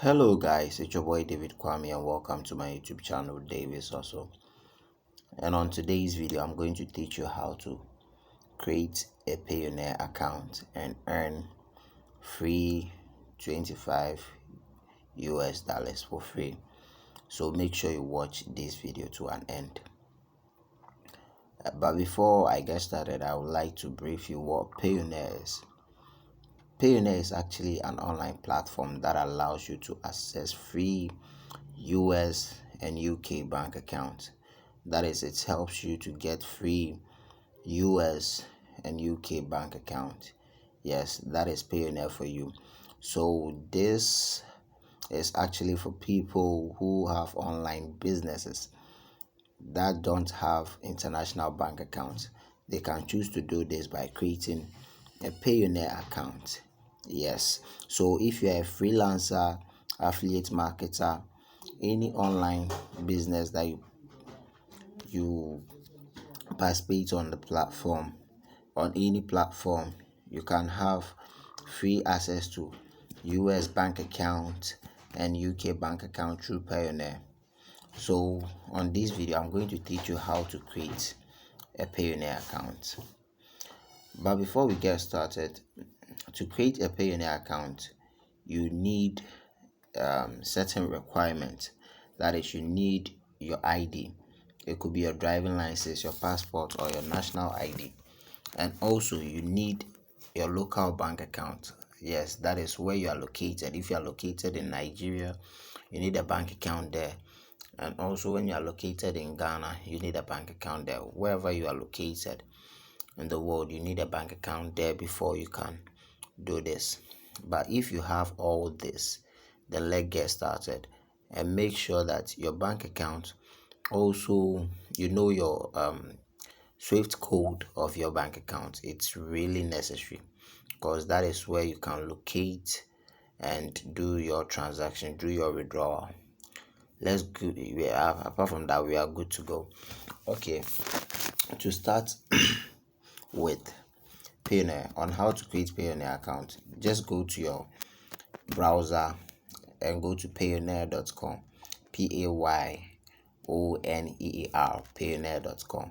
Hello guys, it's your boy David Kwame and welcome to my YouTube channel Davis also. And on today's video I'm going to teach you how to create a Payoneer account and earn free 25 US dollars for free. So make sure you watch this video to an end. But before I get started, I would like to brief you what Payoneer is. Payoneer is actually an online platform that allows you to access free US and UK bank accounts. That is, it helps you to get free US and UK bank account. Yes, that is Payoneer for you. So this is actually for people who have online businesses that don't have international bank accounts. They can choose to do this by creating a Payoneer account. Yes, so if you're a freelancer, affiliate marketer, any online business that you participate on the platform, on any platform, you can have free access to US bank account and UK bank account through Payoneer. So on this video I'm going to teach you how to create a Payoneer account. But before we get started, to create a Payoneer account you need certain requirements. That is, you need your ID. It could be your driving license, your passport, or your national ID. And also you need your local bank account. Yes, that is where you are located. If you are located in Nigeria, you need a bank account there. And also when you are located in Ghana, you need a bank account there. Wherever you are located in the world, you need a bank account there before you can do this. But if you have all this, then let's get started. And make sure that your bank account, also you know your Swift code of your bank account. It's really necessary because that is where you can locate and do your transaction, do your withdrawal. Let's go. Apart from that, we are good to go. Okay, to start with Payoneer, on how to create Payoneer account, just go to your browser and go to payoneer.com. Payoneer, payoneer.com.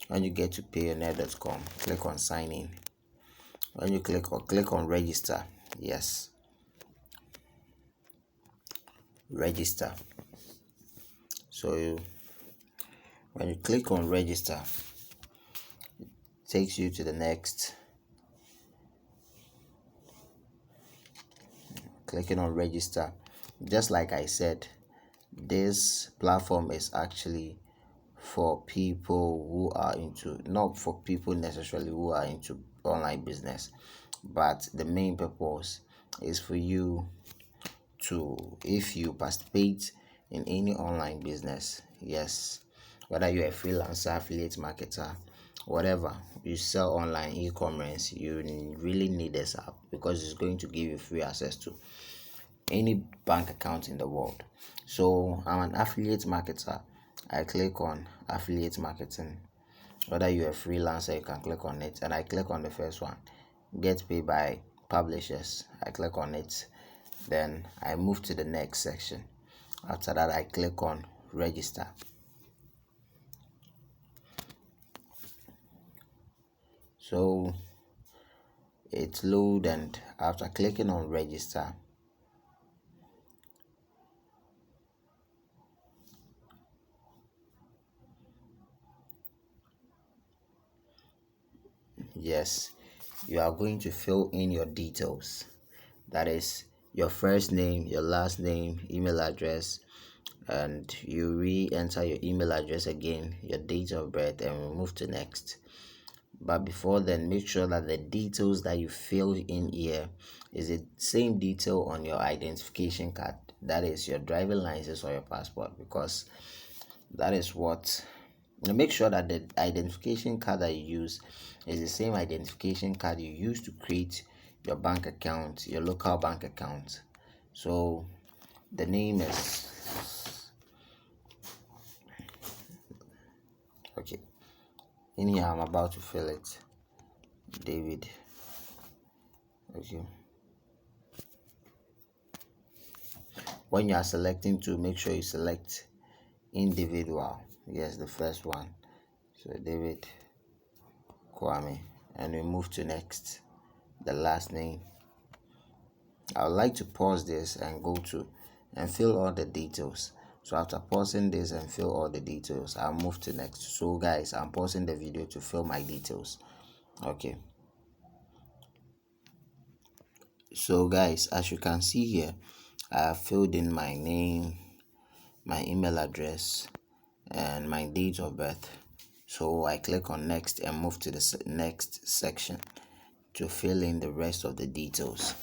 When you get to payoneer.com, click on sign in. When you click on register, yes, register. So when you click on register, it takes you to the next. Clicking on register, just like I said, this platform is actually for people who are into, not for people necessarily who are into online business, but the main purpose is for you to, if you participate in any online business, yes, whether you're a freelancer, affiliate marketer, whatever you sell online, e-commerce, you really need this app because it's going to give you free access to any bank account in the world. So I'm an affiliate marketer. I click on affiliate marketing. Whether you're a freelancer, you can click on it, and I click on the first one, get paid by publishers. I click on it, then I move to the next section. After that, I click on register. So it's load, and after clicking on register, yes, you are going to fill in your details. That is your first name, your last name, email address, and you re-enter your email address again, your date of birth, and we move to next. But before then, make sure that the details that you filled in here is the same detail on your identification card. That is your driving license or your passport, because that is what. Make sure that the identification card that you use is the same identification card you use to create your bank account, your local bank account. So the name is okay. In here I'm about to fill it, David. Okay. when you are selecting to, make sure you select individual. Yes, the first one. So David Kwame, and we move to next, the last name. I would like to pause this and go to and fill all the details. So after pausing this and fill all the details, I'll move to next. So guys, I'm pausing the video to fill my details. Okay. So guys, as you can see here, I have filled in my name, my email address, and my date of birth. So I click on next and move to the next section to fill in the rest of the details.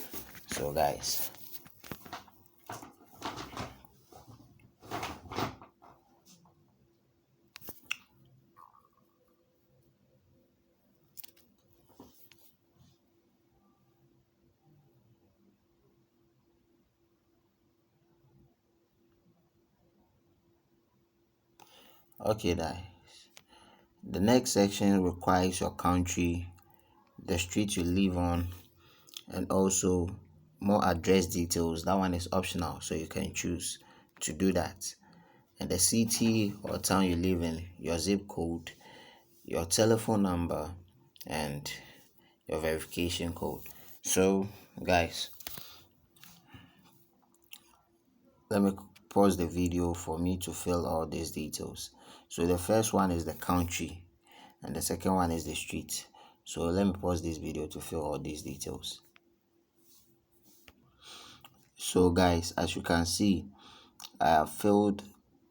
So guys, okay guys, the next section requires your country, the street you live on, and also more address details. That one is optional, so you can choose to do that. And the city or town you live in, your zip code, your telephone number, and your verification code. So guys, let me pause the video for me to fill all these details. So the first one is the country, and the second one is the street. So let me pause this video to fill all these details. So guys, as you can see, I have filled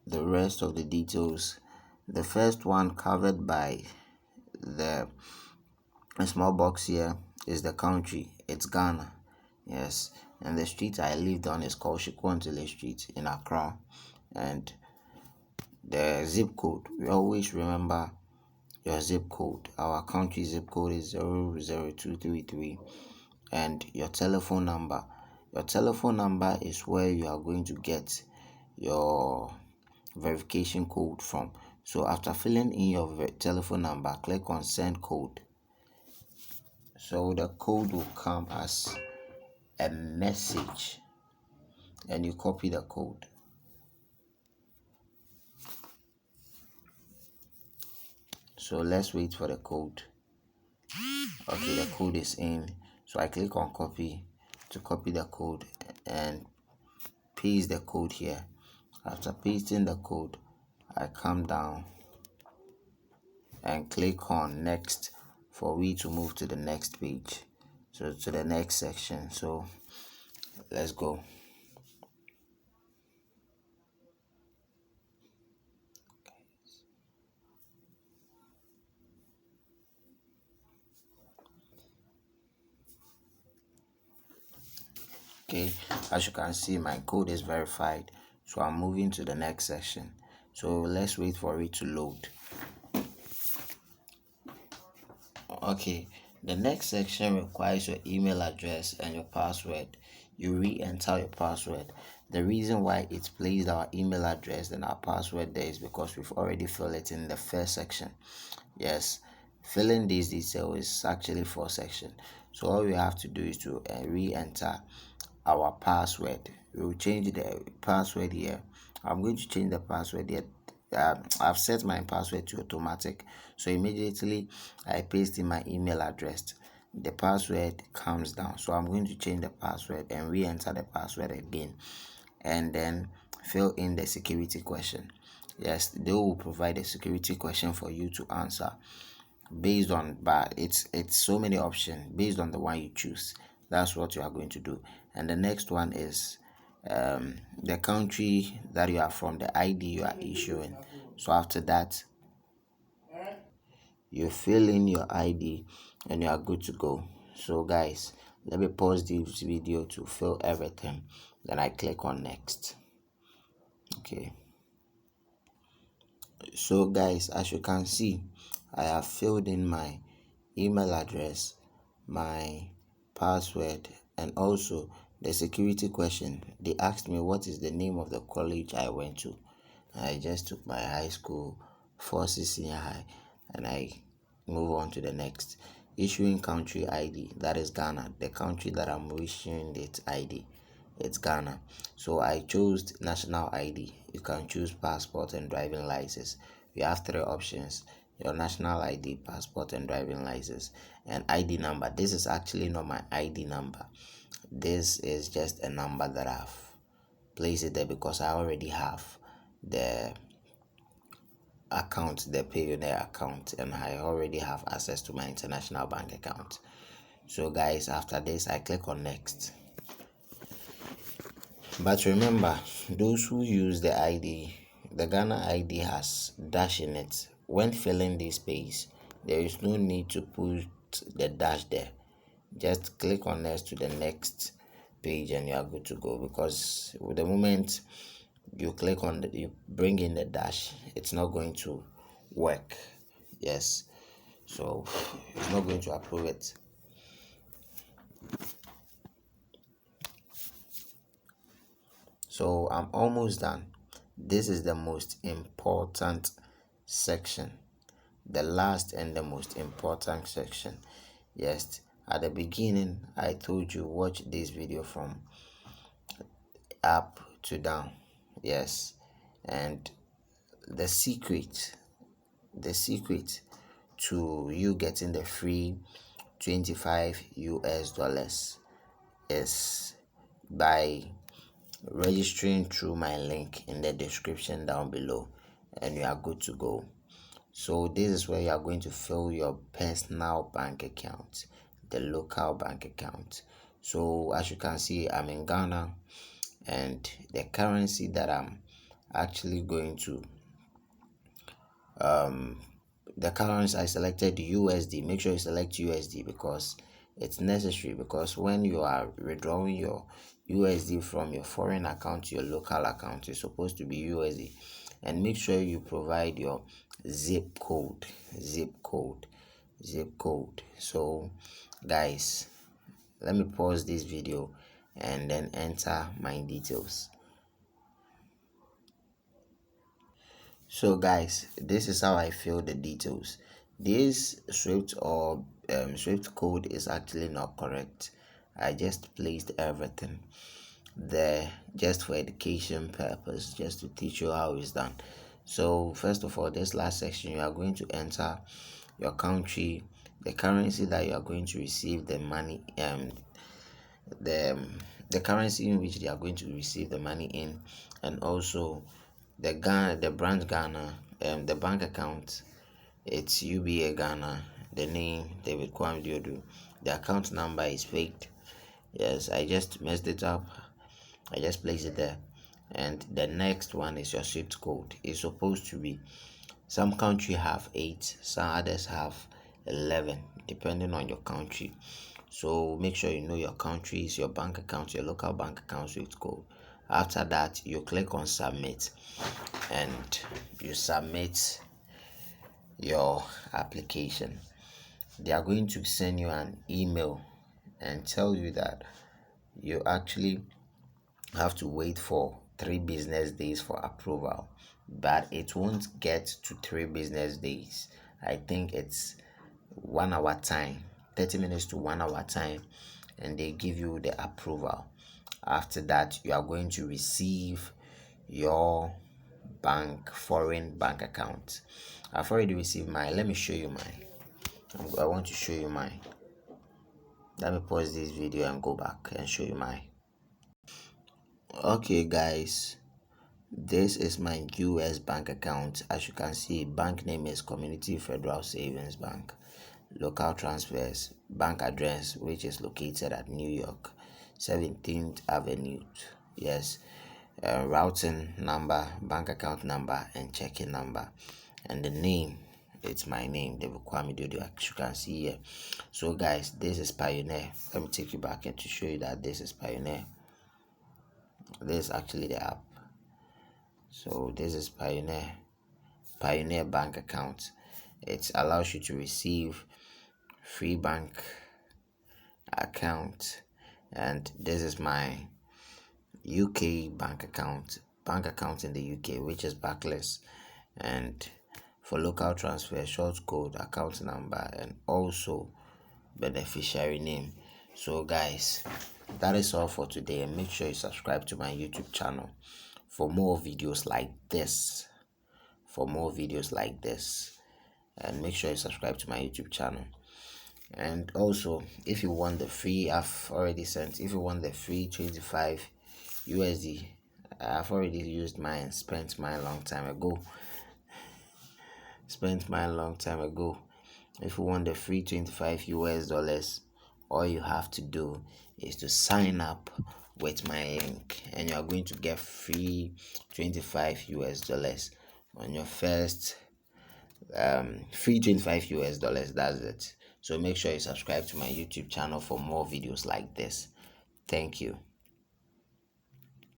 the rest of the details. The first one covered by the small box here is the country. It's Ghana. Yes. And the street I lived on is called Shikwantile Street in Accra. And the zip code, we always remember your zip code. Our country zip code is 00233. And your telephone number. Your telephone number is where you are going to get your verification code from. So after filling in your telephone number, click on send code. So the code will come as a message, and you copy the code. So let's wait for the code. Okay, the code is in. So I click on copy to copy the code and paste the code here. After pasting the code, I come down and click on next for we to move to the next page, so to the next section. So let's go. Okay, as you can see, my code is verified, so I'm moving to the next section. So let's wait for it to load. Okay, the next section requires your email address and your password. You re-enter your password. The reason why it placed our email address and our password there is because we've already filled it in the first section. Yes, filling these details is actually for section. So all we have to do is to re-enter our password. We will change the password here. I'm going to change the password here. I've set my password to automatic, so immediately I paste in my email address, the password comes down. So I'm going to change the password and re-enter the password again, and then fill in the security question. Yes, they will provide a security question for you to answer based on, but it's so many options based on the one you choose. That's what you are going to do. And the next one is the country that you are from, the ID you are issuing. So after that, you fill in your ID and you are good to go. So guys, let me pause this video to fill everything, then I click on next. Okay, so guys, as you can see, I have filled in my email address, my password, and also the security question. They asked me what is the name of the college I went to. I just took my high school, Forces Senior High, and I move on to the next. Issuing country ID, that is Ghana, the country that I'm issuing its ID. it's Ghana. So I chose national ID. You can choose passport and driving license. You have three options: your national ID, passport, and driving license. And ID number. This is actually not my ID number. This is just a number that I've placed it there because I already have the account, the Payoneer account, and I already have access to my international bank account. So guys, after this I click on next. But remember, those who use the ID, the Ghana ID has dash in it. When filling this space, there is no need to put the dash there. Just click on next to the next page and you are good to go, because with the moment you click on you bring in the dash, it's not going to work. Yes, so it's not going to approve it. So I'm almost done. This is the most important section, the last and the most important section. Yes, at the beginning I told you watch this video from up to down. Yes, and the secret to you getting the free 25 US dollars is by registering through my link in the description down below, and you are good to go. So this is where you are going to fill your personal bank account, the local bank account. So as you can see, I'm in Ghana, and the currency that I'm actually going to the currency I selected USD. Make sure you select USD because it's necessary, because when you are withdrawing your USD from your foreign account to your local account, it's supposed to be USD. And make sure you provide your zip code. So guys, let me pause this video and then enter my details. So guys, this is how I fill the details. This Swift or Swift code is actually not correct. I just placed everything there just for education purpose, just to teach you how it's done. So first of all, this last section, you are going to enter your country, the currency that you are going to receive the money, the the currency in which they are going to receive the money in, and also the Ghana, the branch Ghana, the bank account, it's UBA Ghana, the name David Kwame Diodu, the account number is faked. Yes, I just messed it up. I just placed it there. And the next one is your SWIFT code. It's supposed to be, some country have 8, some others have 11, depending on your country. So make sure you know your countries, your bank account, your local bank account SWIFT code. After that, you click on submit and you submit your application. They are going to send you an email and tell you that you actually have to wait for 3 business days for approval, but it won't get to 3 business days. I think it's 1 hour time, 30 minutes to 1 hour time, and they give you the approval. After that, you are going to receive your foreign bank account. I've already received mine. Let me show you mine. I want to show you mine. Let me pause this video and go back and show you mine. Okay guys, this is my US bank account. As you can see, bank name is Community Federal Savings Bank. Local transfers, bank address which is located at New York 17th Avenue. Yes, routing number, bank account number, and checking number. And the name, it's my name, David Kwame Dodo, as you can see here. So guys, this is Payoneer. Let me take you back and to show you that this is Payoneer. This is actually the app. So this is Payoneer bank account. It allows you to receive free bank account, and this is my UK bank account in the UK, which is backless, and for local transfer, short code, account number, and also beneficiary name. So guys, That is all for today, and make sure you subscribe to my YouTube channel for more videos like this. For more videos like this, and make sure you subscribe to my YouTube channel. And also, if you want the free, I've already sent. If you want the free 25 USD, I've already used mine, spent mine a long time ago. If you want the free 25 US dollars, all you have to do is to sign up with my link, and you are going to get free 25 US dollars on your first free 25 US dollars. That's it. So make sure you subscribe to my YouTube channel for more videos like this. Thank you.